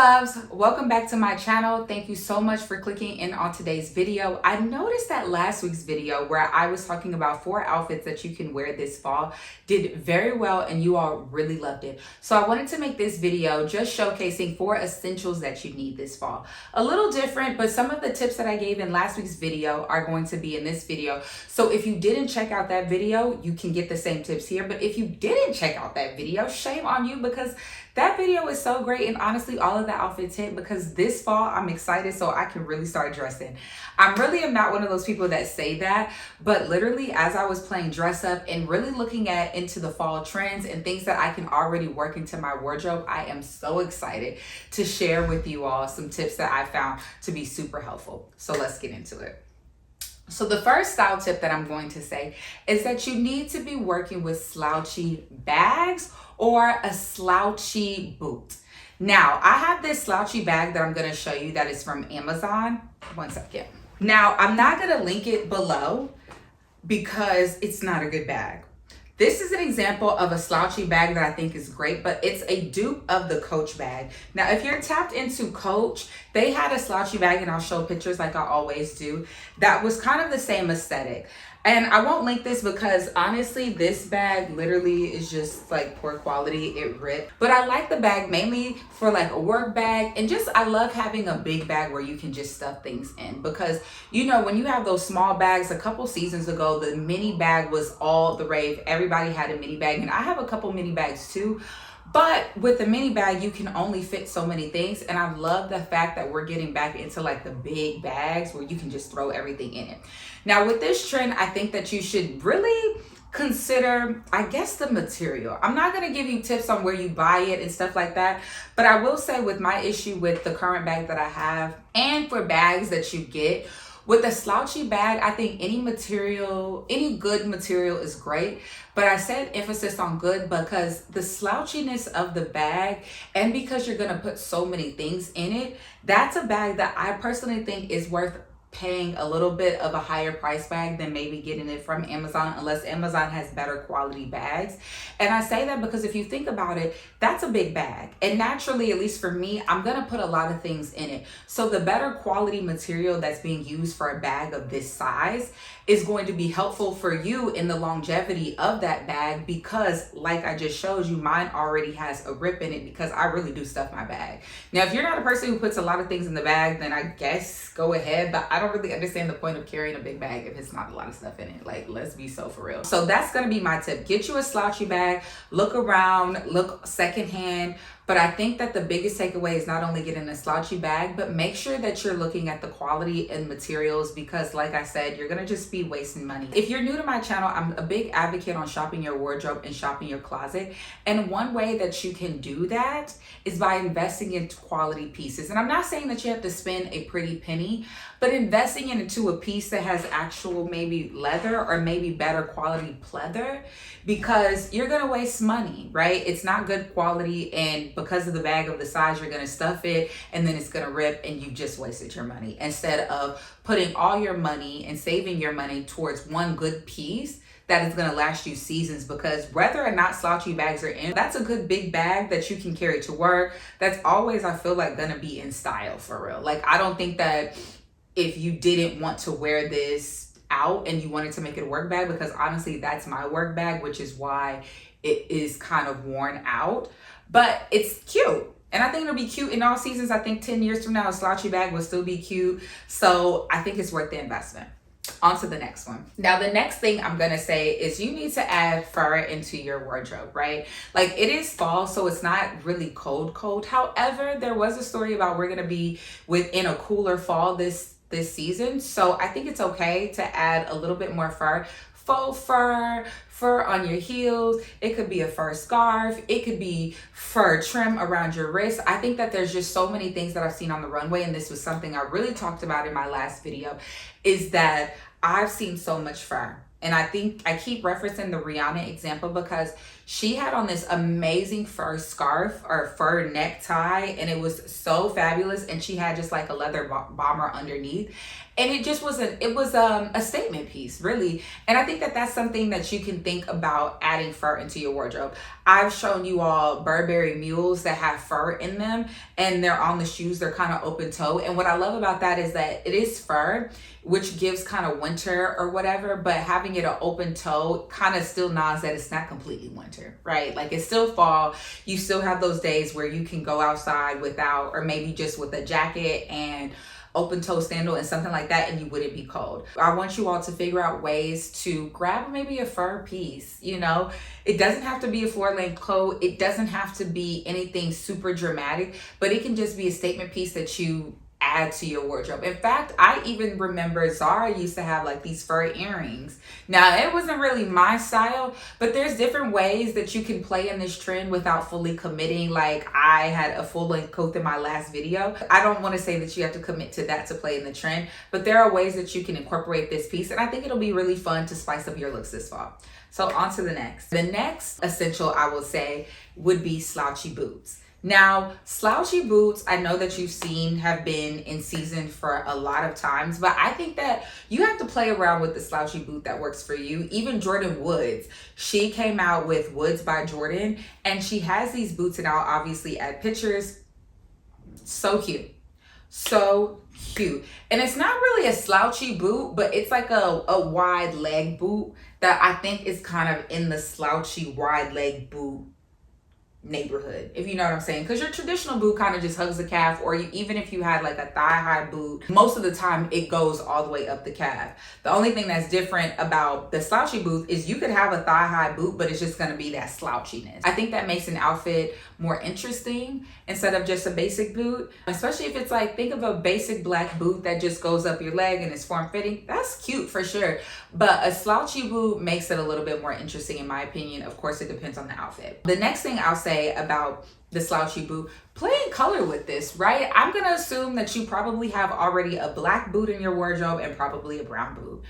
loves, welcome back to my channel. Thank you so much for clicking in on today's video. I noticed that last week's video where I was talking about 4 outfits that you can wear this fall did very well and you all really loved it. So I wanted to make this video just showcasing 4 essentials that you need this fall. A little different, but some of the tips that I gave in last week's video are going to be in this video. So if you didn't check out that video, you can get the same tips here. But if you didn't check out that video, shame on you, because that video is so great, and honestly all of the outfits hit, because this fall I'm excited so I can really start dressing. I really am not one of those people that say that, but literally as I was playing dress up and really looking into the fall trends and things that I can already work into my wardrobe, I am so excited to share with you all some tips that I found to be super helpful. So let's get into it. So the first style tip that I'm going to say is that you need to be working with slouchy bags or a slouchy boot. Now, I have this slouchy bag that I'm going to show you that is from Amazon. One second. Now, I'm not going to link it below because it's not a good bag. This is an example of a slouchy bag that I think is great, but it's a dupe of the Coach bag. Now, if you're tapped into Coach, they had a slouchy bag, and I'll show pictures like I always do, that was kind of the same aesthetic. And I won't link this because honestly, this bag literally is just like poor quality. It ripped. But I like the bag mainly for like a work bag, and just I love having a big bag where you can just stuff things in, because you know when you have those small bags, a couple seasons ago the mini bag was all the rave. Everybody had a mini bag, and I have a couple mini bags too. But with the mini bag, you can only fit so many things. And I love the fact that we're getting back into like the big bags where you can just throw everything in it. Now with this trend, I think that you should really consider, I guess, the material. I'm not going to give you tips on where you buy it and stuff like that. But I will say with my issue with the current bag that I have, and for bags that you get, with a slouchy bag, I think any material, any good material is great. But I said emphasis on good because the slouchiness of the bag, and because you're gonna put so many things in it, that's a bag that I personally think is worth paying a little bit of a higher price bag than maybe getting it from Amazon, unless Amazon has better quality bags. And I say that because if you think about it, that's a big bag. And naturally, at least for me, I'm gonna put a lot of things in it. So the better quality material that's being used for a bag of this size is going to be helpful for you in the longevity of that bag, because like I just showed you, mine already has a rip in it because I really do stuff my bag. Now, if you're not a person who puts a lot of things in the bag, then I guess go ahead, but I don't really understand the point of carrying a big bag if it's not a lot of stuff in it. Like, let's be so for real. So that's gonna be my tip. Get you a slouchy bag, look around, look secondhand. But I think that the biggest takeaway is not only getting a slouchy bag, but make sure that you're looking at the quality and materials, because like I said, you're gonna just be wasting money. If you're new to my channel, I'm a big advocate on shopping your wardrobe and shopping your closet. And one way that you can do that is by investing into quality pieces. And I'm not saying that you have to spend a pretty penny, but investing into a piece that has actual maybe leather or maybe better quality pleather, because you're gonna waste money, right? It's not good quality, and because of the bag of the size, you're gonna stuff it and then it's gonna rip and you just wasted your money, instead of putting all your money and saving your money towards one good piece that is gonna last you seasons. Because whether or not slouchy bags are in, that's a good big bag that you can carry to work. That's always, I feel like, gonna be in style for real. Like, I don't think that if you didn't want to wear this out and you wanted to make it a work bag, because honestly, that's my work bag, which is why it is kind of worn out, but it's cute. And I think it'll be cute in all seasons. I think 10 years from now, a slouchy bag will still be cute. So I think it's worth the investment. On to the next one. Now, the next thing I'm gonna say is you need to add fur into your wardrobe, right? Like, it is fall, so it's not really cold. However, there was a story about we're gonna be within a cooler fall this season. So I think it's okay to add a little bit more fur. Faux fur on your heels. It could be a fur scarf. It could be fur trim around your wrist. I think that there's just so many things that I've seen on the runway, and this was something I really talked about in my last video, is that I've seen so much fur. And I think I keep referencing the Rihanna example because she had on this amazing fur scarf or fur necktie, and it was so fabulous. And she had just like a leather bomber underneath. And it just wasn't, it was a statement piece, really. And I think that that's something that you can think about adding fur into your wardrobe. I've shown you all Burberry Mules that have fur in them, and they're on the shoes, they're kind of open toe. And what I love about that is that it is fur, which gives kind of winter or whatever, but having it an open toe kind of still nods that it's not completely winter, right? Like it's still fall. You still have those days where you can go outside without, or maybe just with a jacket and open toe sandal and something like that, and you wouldn't be cold. I want you all to figure out ways to grab maybe a fur piece, you know? It doesn't have to be a floor length coat. It doesn't have to be anything super dramatic, but it can just be a statement piece that you add to your wardrobe. In fact, I even remember Zara used to have like these fur earrings. Now, it wasn't really my style, but there's different ways that you can play in this trend without fully committing. Like I had a full length coat in my last video. I don't want to say that you have to commit to that to play in the trend, but there are ways that you can incorporate this piece, and I think it'll be really fun to spice up your looks this fall. So on to the next. The next essential I will say would be slouchy boots. Now, slouchy boots, I know that you've seen have been in season for a lot of times, but I think that you have to play around with the slouchy boot that works for you. Even Jordyn Woods, she came out with Woods by Jordyn, and she has these boots, and I'll obviously add pictures. So cute. So cute. And it's not really a slouchy boot, but it's like a wide leg boot that I think is kind of in the slouchy wide leg boot neighborhood, if you know what I'm saying. Because your traditional boot kind of just hugs the calf, or even if you had like a thigh high boot, most of the time it goes all the way up the calf. The only thing that's different about the slouchy boot is you could have a thigh high boot, but it's just going to be that slouchiness. I think that makes an outfit more interesting instead of just a basic boot, especially if it's like, think of a basic black boot that just goes up your leg and is form fitting. That's cute for sure, but a slouchy boot makes it a little bit more interesting in my opinion. Of course, it depends on the outfit. The next thing I'll say about the slouchy boot, play in color with this, right? I'm gonna assume that you probably have already a black boot in your wardrobe and probably a brown boot.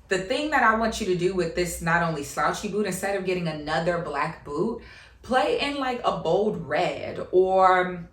The thing that I want you to do with this not only slouchy boot, instead of getting another black boot, play in like a bold red, or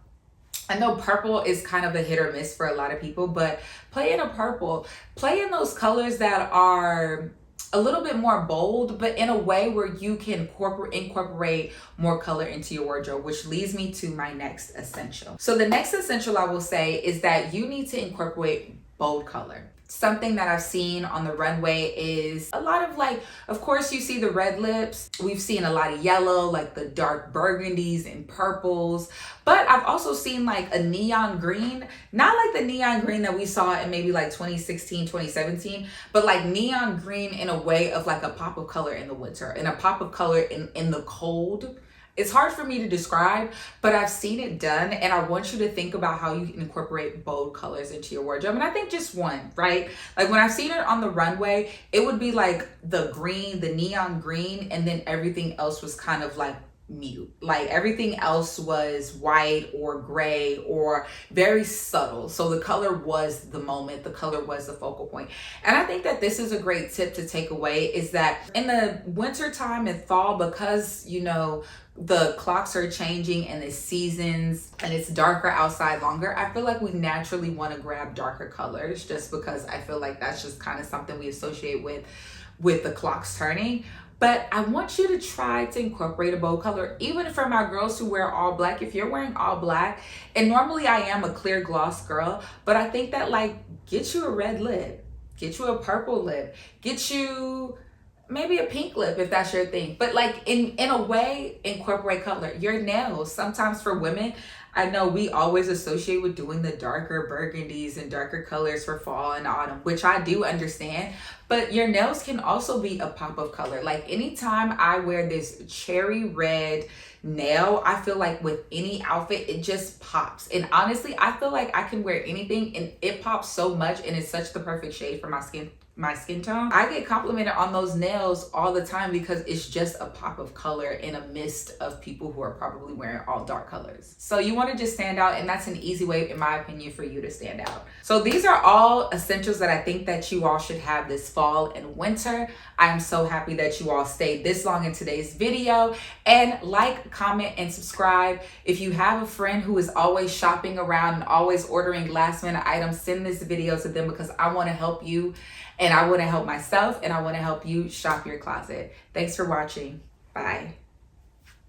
I know purple is kind of a hit or miss for a lot of people, but play in a purple. Play in those colors that are a little bit more bold, but in a way where you can incorporate more color into your wardrobe, which leads me to my next essential. So the next essential I will say is that you need to incorporate bold color. Something that I've seen on the runway is a lot of like, of course you see the red lips. We've seen a lot of yellow, like the dark burgundies and purples, but I've also seen like a neon green, not like the neon green that we saw in maybe like 2016, 2017, but like neon green in a way of like a pop of color in the winter and a pop of color in the cold. It's hard for me to describe, but I've seen it done, and I want you to think about how you can incorporate bold colors into your wardrobe. And I think just one, right? Like when I've seen it on the runway, it would be like the green, the neon green, and then everything else was kind of like mute. Like everything else was white or gray or very subtle. So the color was the moment, the color was the focal point. And I think that this is a great tip to take away, is that in the winter time and fall, because you know the clocks are changing and the seasons and it's darker outside longer, I feel like we naturally want to grab darker colors, just because I feel like that's just kind of something we associate with the clocks turning. But I want you to try to incorporate a bold color, even for my girls who wear all black. If you're wearing all black, and normally I am a clear gloss girl, but I think that like, get you a red lip, get you a purple lip, get you maybe a pink lip if that's your thing. But like in a way, incorporate color. Your nails, sometimes for women, I know we always associate with doing the darker burgundies and darker colors for fall and autumn, which I do understand, but your nails can also be a pop of color. Like anytime I wear this cherry red nail, I feel like with any outfit, it just pops. And honestly, I feel like I can wear anything and it pops so much, and it's such the perfect shade for my my skin tone. I get complimented on those nails all the time because it's just a pop of color in a mist of people who are probably wearing all dark colors. So you want to just stand out, and that's an easy way, in my opinion, for you to stand out. So these are all essentials that I think that you all should have this fall and winter. I'm so happy that you all stayed this long in today's video. And like, comment, and subscribe. If you have a friend who is always shopping around and always ordering last minute items, send this video to them, because I want to help you, and I want to help myself, and I want to help you shop your closet. Thanks for watching. Bye.